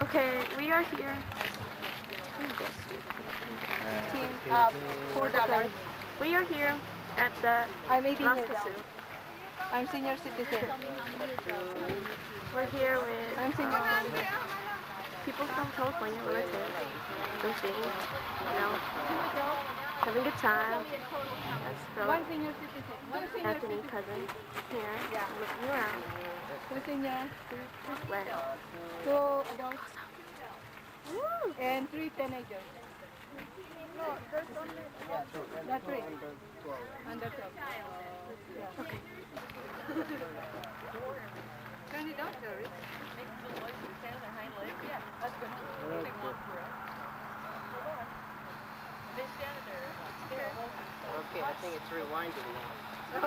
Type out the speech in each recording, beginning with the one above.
Okay, we are here. Team $4. We are here at the I'm 18 years Alaska old. Zoo. I'm senior citizen. We're here with I'm senior citizen. people from California, relatives, drinking, having a good time. That's One Philip, senior citizen. Two senior Anthony, citizen. cousin, here, Yeah. looking around. Two senior. Just Glenn. Two adults. And three teenagers. No, there's only not three. Under 12. Yeah. Okay. Turn it down, Terry. Make the voice stand on their hind legs. Yeah, that's good. Big one for us. They stand there. Okay, I think it's rewinding now. No,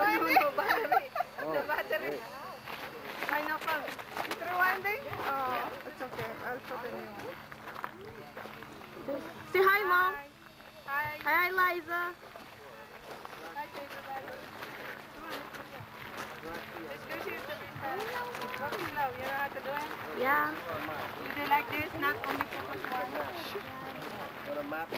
battery. The battery. I know, come. It's rewinding? Oh, it's okay. I'll put a new one. Say hi, Mom. Hi. Hi, Liza. Hi to everybody. Come on. Let's go see the walking slow. You know how to do it? Yeah. You do like this, not only focus one. Got a map?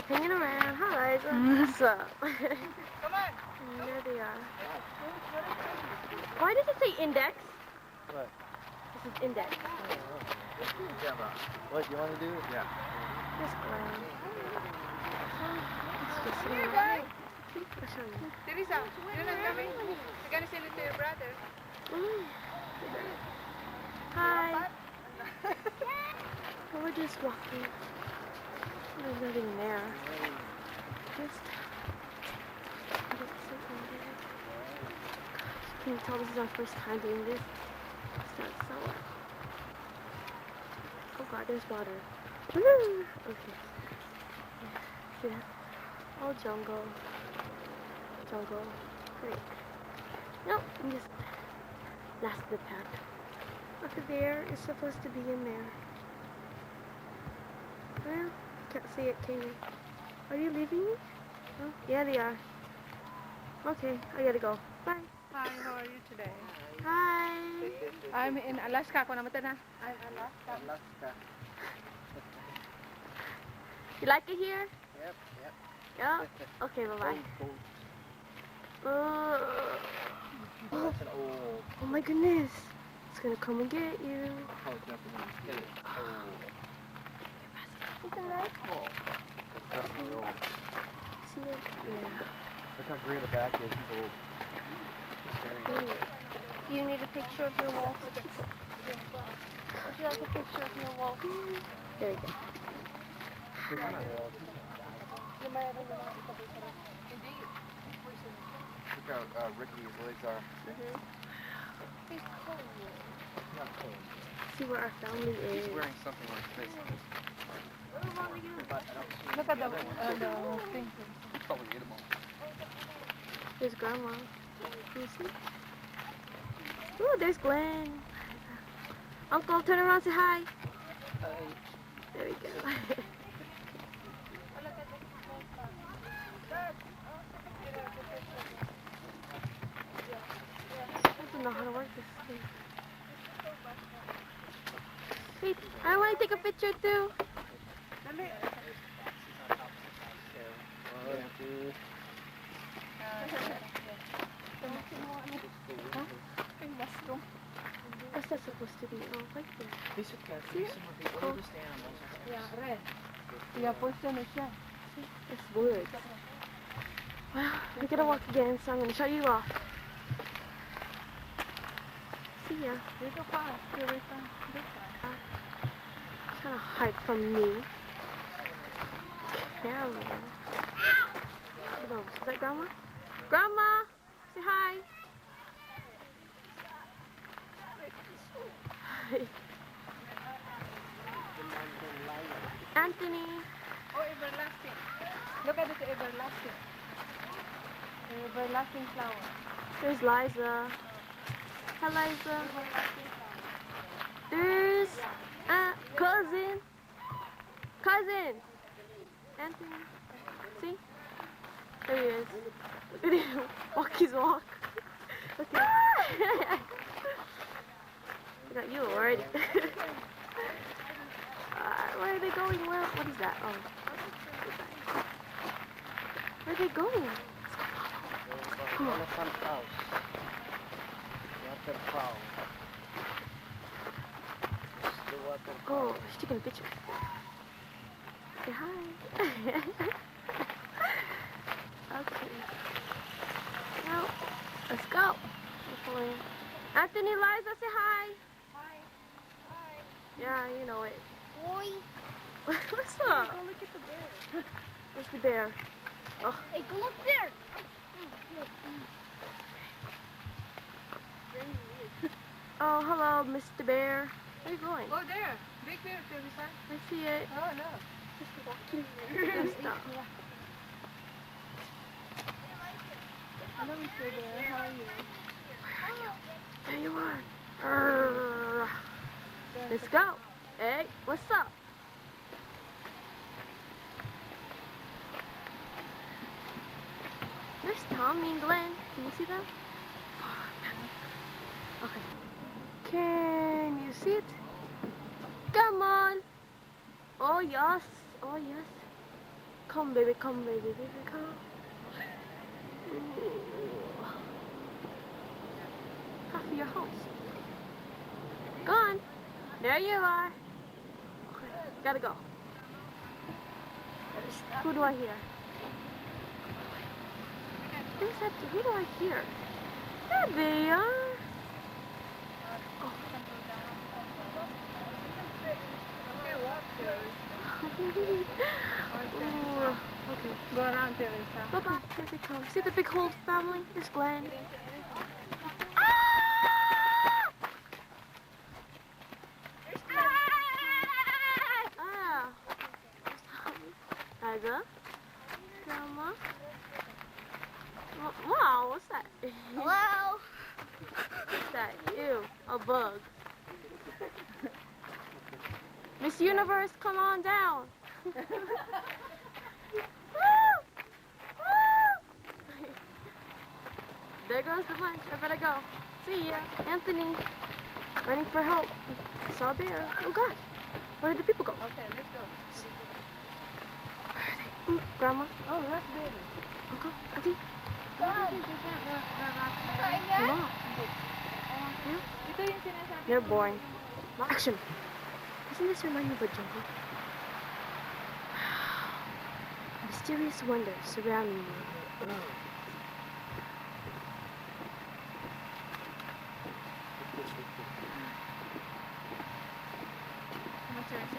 Hanging around. Hi, Liza. What's up? Come on. There they are. Why does it say index? What? This is index. What, you want to do it? Yeah. Just Glenn. It's just Here, me. guys. I'll show you. Teresa, you know coming? You're gonna send it to your brother. Hi. We're just walking. There's nothing there. Just. Can you tell this is our first time doing this? It's not so. Oh god, there's water. Woo! Okay. Yeah. All jungle. Jungle. Great. Nope, I'm just last of the pack. Look, there is supposed to be in there. Well, can't see it, can you? Are you leaving me? Oh, yeah, they are. Okay, I gotta go. Bye. Hi, how are you today? Hi. I'm in Alaska. Ako naman na. I'm Alaska. Alaska. You like it here? Yep. Yeah? Okay, bye-bye. Cold. Oh, That's an old. oh my goodness. It's gonna come and get you. Oh, it's definitely hit it. Oh. It's a rifle. It's definitely old. See it? Yeah. Look how green the back is. It's old. Do you need a picture of your wall? Would you like a picture of your wall? There you go. It's not old. Look how rickety his legs are. He's cold. Not cold. See where our family is. He's wearing something on his face. Look at the thing. He probably ate them all. There's Grandma. Can you see? Ooh, there's Glenn. Uncle, turn around, say hi. There we go. I don't know how to work this thing. Wait, I want to take a picture too. What's that supposed to be? Oh, like this. These are some of the oldest animals. Yeah, red. Yeah, puesto na siya. It's woods. Well, we're gonna walk again, so I'm gonna show you off. See ya. Dito pa. Dito pa. It's kind of hard from me. Carolyn. Hello, is that Grandma? Grandma! Say hi! Anthony! Oh, everlasting. Look at it, everlasting. Everlasting flower. There's Liza. Hi, Liza. There's cousin. Cousin! Anthony. See? There we he is. Look at him. Walk his walk. Okay. I got you already. Where are they going? What is that? Oh. Where are they going? Come on. Elephant house. Waterfowl. It's the waterfowl. Oh, she's taking a picture. Say hi. Okay. Now, let's go. Anthony, Liza, say hi. Hi. Hi. Yeah, you know it. Boy. What's up? Go look at the bear. Where's the bear? Oh, Hey, go look there. oh, hello, Mr. Bear. Where are you going? Oh, there. Big bear to the side. I see it. Oh, no. Good stuff. Hello, Mr. Bear. How are you? There you are. Arrgh. Let's go. Hey, what's up? There's Tommy and Glenn. Can you see them? Okay. Can you see it? Come on. Oh, yes. Oh, yes. Come, baby. Come, baby. Baby, come. Ooh. Half of your house. Gone. There you are. Okay, gotta go. Who do I hear? Who's that? Who do I hear? There they are. Oh. Ooh, okay. Go around, Teresa. Bye-bye. Here they come. See the big whole family? There's Glenn. Liza? Grandma? Wow, what's that? Hello. What's that? Ew, a bug. Miss Universe, come on down. Woo! Woo! There goes the lunch. I better go. See ya. Anthony, running for help. Saw a bear. Oh, God. Where did the people go? Okay, let's go. Ooh, Grandma, Oh, that's baby. Uncle, Auntie, Come come on. Ito yung sinasabi. You're boring. Action. Doesn't this remind you of a jungle? Mysterious wonders surrounding you.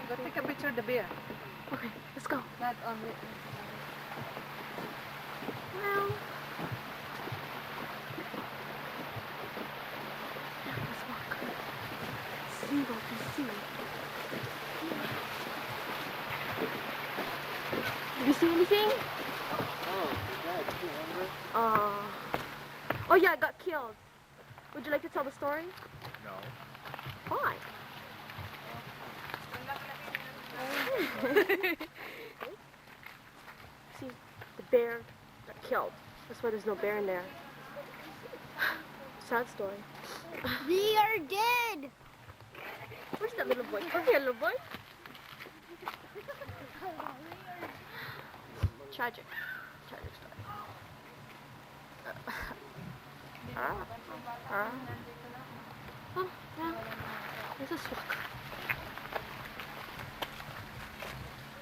Go take a picture of the bear. Okay, let's go. Not on it. Well, let's walk. See what we see. Did you see anything? Oh, God, you hungry? Oh yeah, I got killed. Would you like to tell the story? No. Why? See, the bear got killed. That's why there's no bear in there. Sad story. We are dead. Where's that little boy? Come here, little boy. Tragic. Tragic story. Oh, yeah. There's a swak.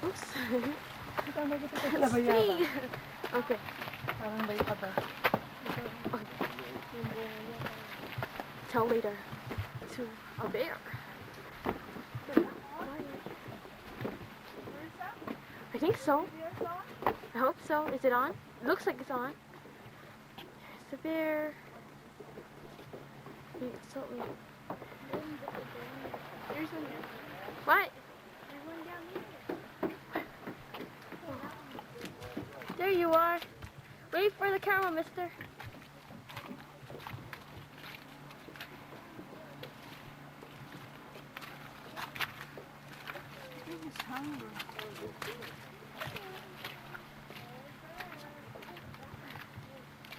Oops. Let's see. Okay. Parang bay pa ba? Tell later to a bear. I think so. I hope so. Is it on? Looks like it's on. There's the bear. Wait, something. There's one here. What? There's one down there. There you are. Wait for the camera, mister. He's hungry.